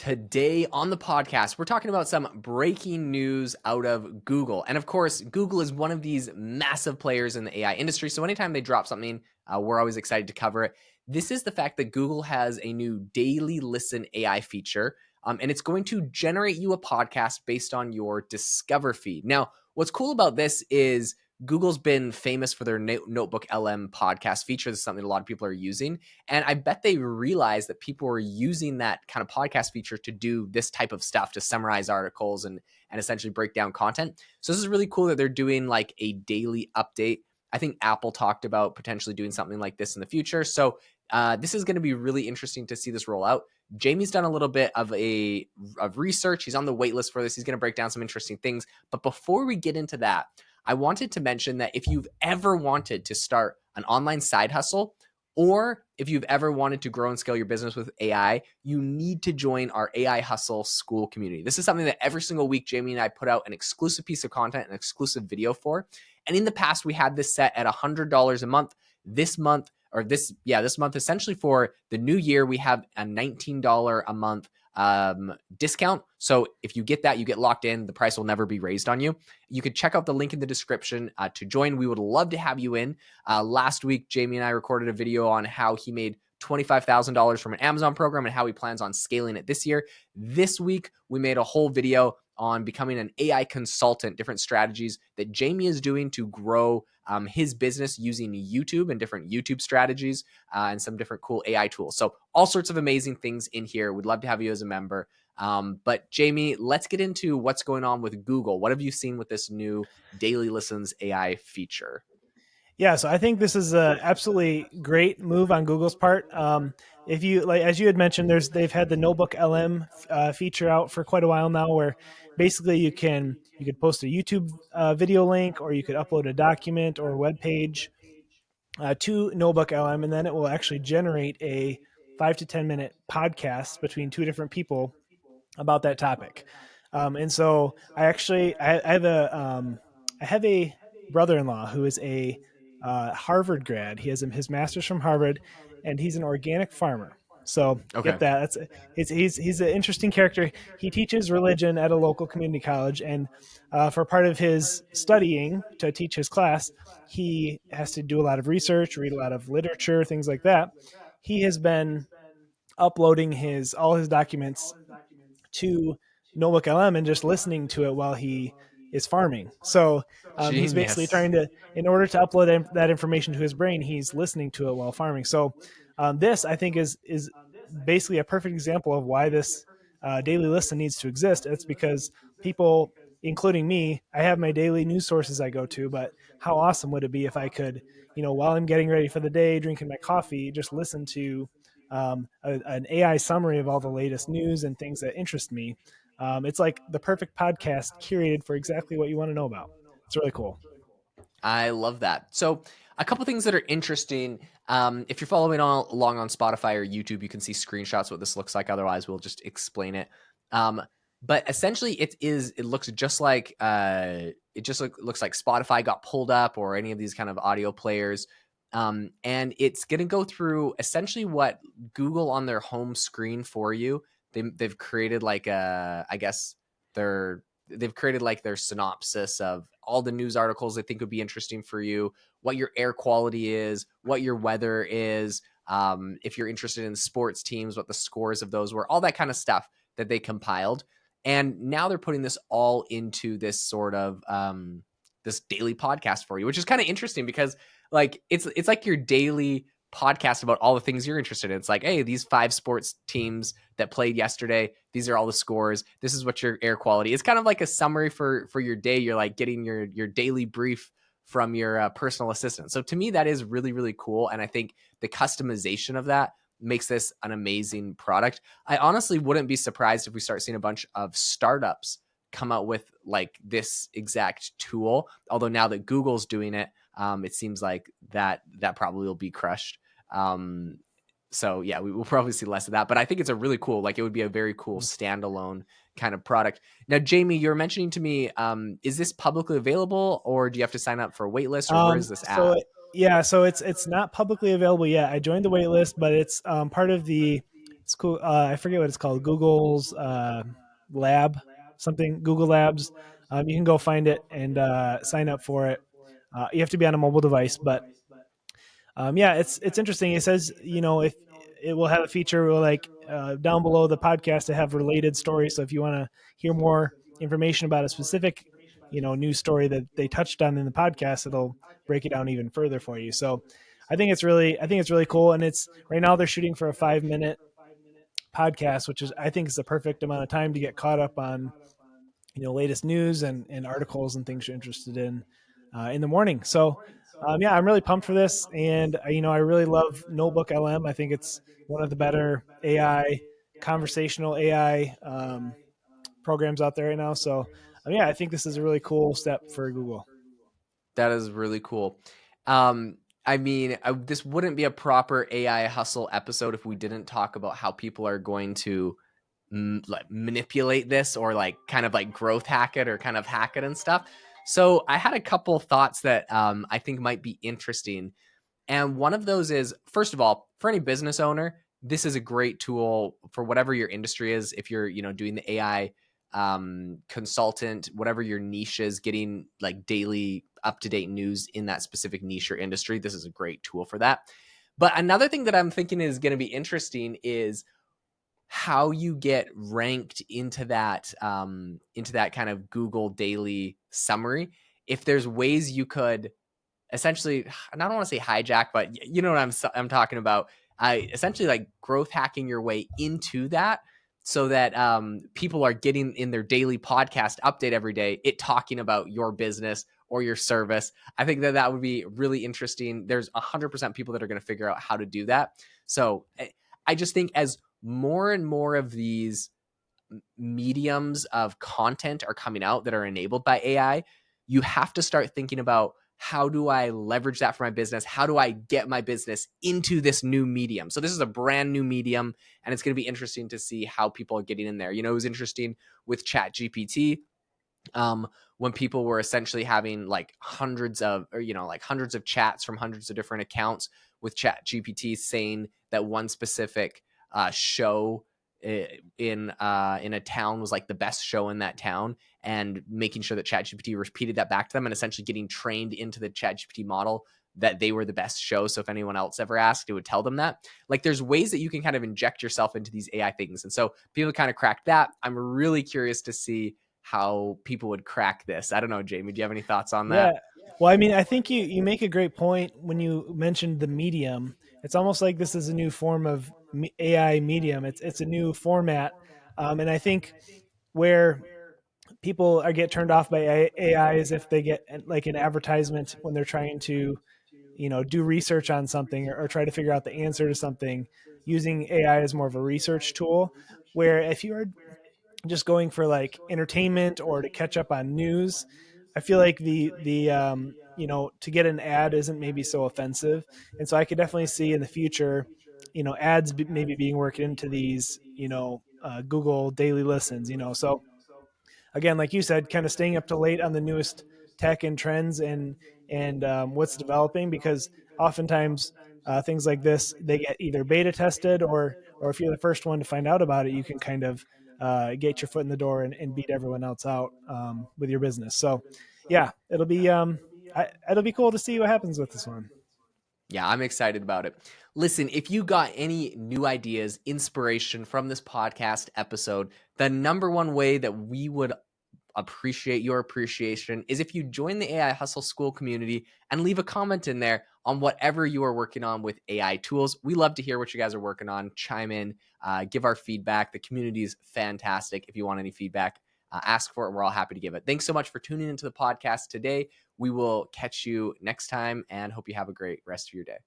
Today on the podcast, we're talking about some breaking news out of Google. And of course, Google is one of these massive players in the AI industry. So anytime they drop something, we're always excited to cover it. This is the fact that Google has a new daily listen AI feature, and it's going to generate you a podcast based on your Discover feed. Now, what's cool about this is Google's been famous for their Notebook LM podcast feature. This is something a lot of people are using. And I bet they realized that people were using that kind of podcast feature to do this type of stuff, to summarize articles and essentially break down content. So this is really cool that they're doing like a daily update. I think Apple talked about potentially doing something like this in the future. So this is going to be really interesting to see this roll out. Jamie's done a little bit of research. He's on the wait list for this. He's going to break down some interesting things. But before we get into that, I wanted to mention that if you've ever wanted to start an online side hustle, or if you've ever wanted to grow and scale your business with AI, you need to join our AI Hustle School community. This is something that every single week, Jamie and I put out an exclusive piece of content, an exclusive video for. And in the past, we had this set at $100 a month. This month, essentially for the new year, we have a $19 a month discount. So if you get that, you get locked in. The price will never be raised on you. You could check out the link in the description to join. We would love to have you in. Last week, Jamie and I recorded a video on how he made $25,000 from an Amazon program and how he plans on scaling it this year. This week, we made a whole video on becoming an AI consultant, different strategies that Jamie is doing to grow his business using YouTube and different YouTube strategies and some different cool AI tools. So all sorts of amazing things in here. We'd love to have you as a member. But Jamie, let's get into what's going on with Google. What have you seen with this new Daily Listens AI feature? Yeah, so I think this is a absolutely great move on Google's part. If you like, as you had mentioned, they've had the Notebook LM feature out for quite a while now, where basically you could post a YouTube video link, or you could upload a document or a web page to Notebook LM, and then it will actually generate a 5 to 10 minute podcast between two different people about that topic. And so I have a brother-in-law who is a Harvard grad. He has his master's from Harvard, and he's an organic farmer. So Okay. get that. He's an interesting character. He teaches religion at a local community college, and for part of his studying to teach his class, he has to do a lot of research, read a lot of literature, things like that. He has been uploading his all his documents to Notebook LM and just listening to it while he is farming. So he's basically Genius. trying to, in order to upload that information to his brain, he's listening to it while farming. So this, I think, is basically a perfect example of why this daily listen needs to exist. It's because people, including me, I have my daily news sources I go to, but how awesome would it be if I could, while I'm getting ready for the day, drinking my coffee, just listen to an AI summary of all the latest news and things that interest me. It's like the perfect podcast curated for exactly what you want to know about. It's really cool. I love that. So a couple things that are interesting. If you're following along on Spotify or YouTube, you can see screenshots what this looks like. Otherwise, we'll just explain it. But essentially, it looks just like looks like Spotify got pulled up, or any of these kind of audio players. And it's going to go through essentially what Google on their home screen for you. They've created like they've created like their synopsis of all the news articles they think would be interesting for you, what your air quality is, what your weather is, if you're interested in sports teams, what the scores of those were, all that kind of stuff that they compiled. And now they're putting this all into this sort of this daily podcast for you, which is kind of interesting because like it's like your daily podcast about all the things you're interested in. It's like, hey, these 5 sports teams that played yesterday, these are all the scores. This is what your air quality. It's kind of like a summary for your day. You're like getting your daily brief from your personal assistant. So to me, that is really, really cool. And I think the customization of that makes this an amazing product. I honestly wouldn't be surprised if we start seeing a bunch of startups come out with like this exact tool. Although now that Google's doing it, it seems like that probably will be crushed. So yeah, we will probably see less of that. But I think it's a really cool, like it would be a very cool standalone kind of product. Now, Jamie, you're mentioning to me, is this publicly available, or do you have to sign up for a wait list, or where is this So at? yeah, so it's not publicly available yet. I joined the wait list, but it's part of the It's cool. I forget what it's called. Google's lab, something. Google Labs. You can go find it and sign up for it. You have to be on a mobile device, but yeah, it's interesting. It says, if it will have a feature where, like, down below the podcast to have related stories. So if you want to hear more information about a specific, news story that they touched on in the podcast, it'll break it down even further for you. So I think it's really cool. And it's right now they're shooting for a 5-minute podcast, which is, I think, is the perfect amount of time to get caught up on latest news and articles and things you're interested in the morning. So yeah, I'm really pumped for this, and I really love Notebook LM. I think it's one of the better AI conversational AI programs out there right now. So yeah, I think this is a really cool step for Google. That is really cool. Um, I mean, this wouldn't be a proper AI hustle episode if we didn't talk about how people are going to like manipulate this, or like kind of like growth hack it, or kind of hack it and stuff. So I had a couple thoughts that I think might be interesting. And one of those is, first of all, for any business owner, this is a great tool for whatever your industry is. If you're, doing the AI consultant, whatever your niche is, getting like daily up to date news in that specific niche or industry, this is a great tool for that. But another thing that I'm thinking is going to be interesting is how you get ranked into that kind of Google daily summary. If there's ways you could essentially, I don't want to say hijack, but you know what I'm talking about. Essentially, like growth hacking your way into that, so that people are getting in their daily podcast update every day, it talking about your business or your service. I think that that would be really interesting. There's 100% people that are going to figure out how to do that. So I just think as more and more of these mediums of content are coming out that are enabled by AI, you have to start thinking about, how do I leverage that for my business? How do I get my business into this new medium? So this is a brand new medium, and it's going to be interesting to see how people are getting in there. It was interesting with Chat GPT, when people were essentially having like hundreds of, or like hundreds of chats from hundreds of different accounts with Chat GPT, saying that one specific show in a town was like the best show in that town, and making sure that ChatGPT repeated that back to them, and essentially getting trained into the ChatGPT model that they were the best show. So if anyone else ever asked, it would tell them that. Like, there's ways that you can kind of inject yourself into these AI things, and so people kind of cracked that. I'm really curious to see how people would crack this. I don't know, Jamie, do you have any thoughts on Yeah. that? Well, I mean, I think you make a great point when you mentioned the medium. It's almost like this is a new form of AI medium. It's a new format, and I think where people are get turned off by AI is if they get like an advertisement when they're trying to do research on something, or try to figure out the answer to something using AI as more of a research tool. Where if you are just going for like entertainment or to catch up on news, I feel like the to get an ad isn't maybe so offensive. And so I could definitely see in the future, ads maybe being worked into these, Google daily listens, so again, like you said, kind of staying up to late on the newest tech and trends and what's developing, because oftentimes things like this, they get either beta tested, or if you're the first one to find out about it, you can kind of get your foot in the door and beat everyone else out with your business. So yeah, it'll be cool to see what happens with this one. Yeah, I'm excited about it. Listen, if you got any new ideas, inspiration from this podcast episode, the number one way that we would appreciate your appreciation is if you join the AI Hustle School community and leave a comment in there on whatever you are working on with AI tools. We love to hear what you guys are working on. Chime in, give our feedback. The community is fantastic. If you want any feedback, ask for it. We're all happy to give it. Thanks so much for tuning into the podcast today. We will catch you next time, and hope you have a great rest of your day.